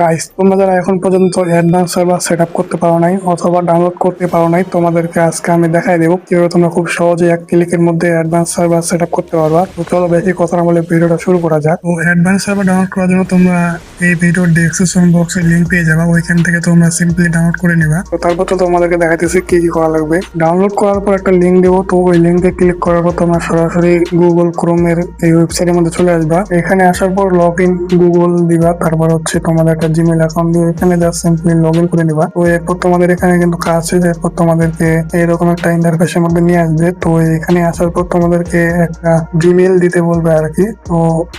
Guys, তোমরা যারা এখন পর্যন্ত অ্যাডভান্স সার্ভার সেট আপ করতে পারো নাই অথবা ডাউনলোড করতে পারো নাই, তোমাদেরকে আজকে আমি দেখাই দেবো কিভাবে তোমরা খুব সহজে এক ক্লিকের মধ্যে অ্যাডভান্স সার্ভার সেট আপ করতে পারবা। তো চলো বেশি কথা না বলে ভিডিওটা শুরু করা যাক। তো অ্যাডভান্স সার্ভার ডাউনলোড করার জন্য তোমরা এই ভিডিওর ডেসক্রিপশন বক্সে লিংক পেয়ে যাবা, ওইখান থেকে তোমরা সিম্পলি ডাউনলোড করে নিবা। তো তারপর তো তোমাদেরকে দেখাইতেছি কি কি করা লাগবে। ডাউনলোড করার পর একটা লিঙ্ক দেবো, তো ওই লিঙ্কে ক্লিক করার পর তোমরা সরাসরি গুগল ক্রোমের এই ওয়েবসাইটের মধ্যে চলে আসবা। এখানে আসার পর লগ ইন গুগল দিবা, তারপর হচ্ছে তোমাদের একটা জিমেল অ্যাকাউন্ট দিয়ে এখানে জাস্ট সিম্পলি লগ ইন করে নিবা। তো এরপর তোমাদের এখানে কিন্তু কাজ শেষ, এরপর তোমাদেরকে এরকম একটা ইন্টারফেসের মধ্যে নিয়ে আসবে। তো এখানে আসার পর তোমাদেরকে একটা জিমেল দিতে বলবে আর কি। তো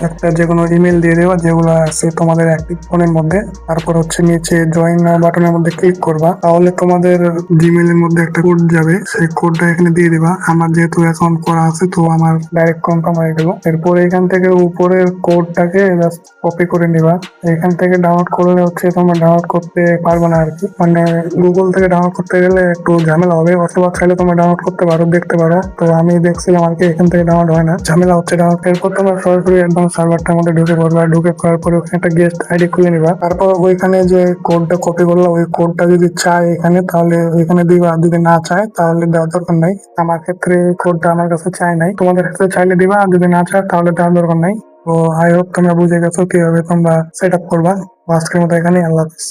একটা যে কোনো ইমেল দিয়ে দেবা যেগুলো আছে তোমাদের অ্যাক্টিভ ফোনের মধ্যে। তারপর হচ্ছে নিচে জয়েন বাটনের মধ্যে ক্লিক করবা, তাহলে তোমাদের জিমেলের মধ্যে একটা কোড যাবে, সেই কোডটা এখানে দিয়ে দিবা। আমার যেহেতু অ্যাকাউন্ট করা আছে তো আমার ডাইরেক্ট কনফার্ম হয়ে গেল। এরপর এখান থেকে উপরের কোডটাকে জাস্ট কপি করে নিবা। এখান থেকে ডাউনলোড করলে হচ্ছে তোমরা ডাউনলোড করতে পারবে না আর কি, মানে গুগল থেকে ডাউনলোড করতে গেলে একটু ঝামেলা হবে, অথবা চাইলে তোমরা ডাউনলোড করতে পারো, দেখতে পারো। তো আমি দেখছিলাম আর কি, এখান থেকে ডাউনলোড হয় না, ঝামেলা হচ্ছে ডাউনলোড। এরপর তোমরা সরাসরি একদম সার্ভারটার মধ্যে ঢুকে পড়বা, ঢুকে পড়ার পরে ওখানে একটা গেস্ট আইডি খুলে নিবা। তারপর ওইখানে যে কোডটা কপি করলো ওই কোডটা যদি চায় এখানে তাহলে ওইখানে দিবা, যদি না চায় তাহলে দেওয়ার দরকার নাই। আমার ক্ষেত্রে কোডটা আমার কাছে চাই নাই, তোমাদের ক্ষেত্রে চাইলে দিবা, আর যদি না চায় তাহলে দেওয়ার দরকার নাই। তো আই হোপ তোমরা বুঝে গেছো কিভাবে তোমরা সেট আপ করবা। আজকের মতো এখানে, আল্লাহ হাফিজ।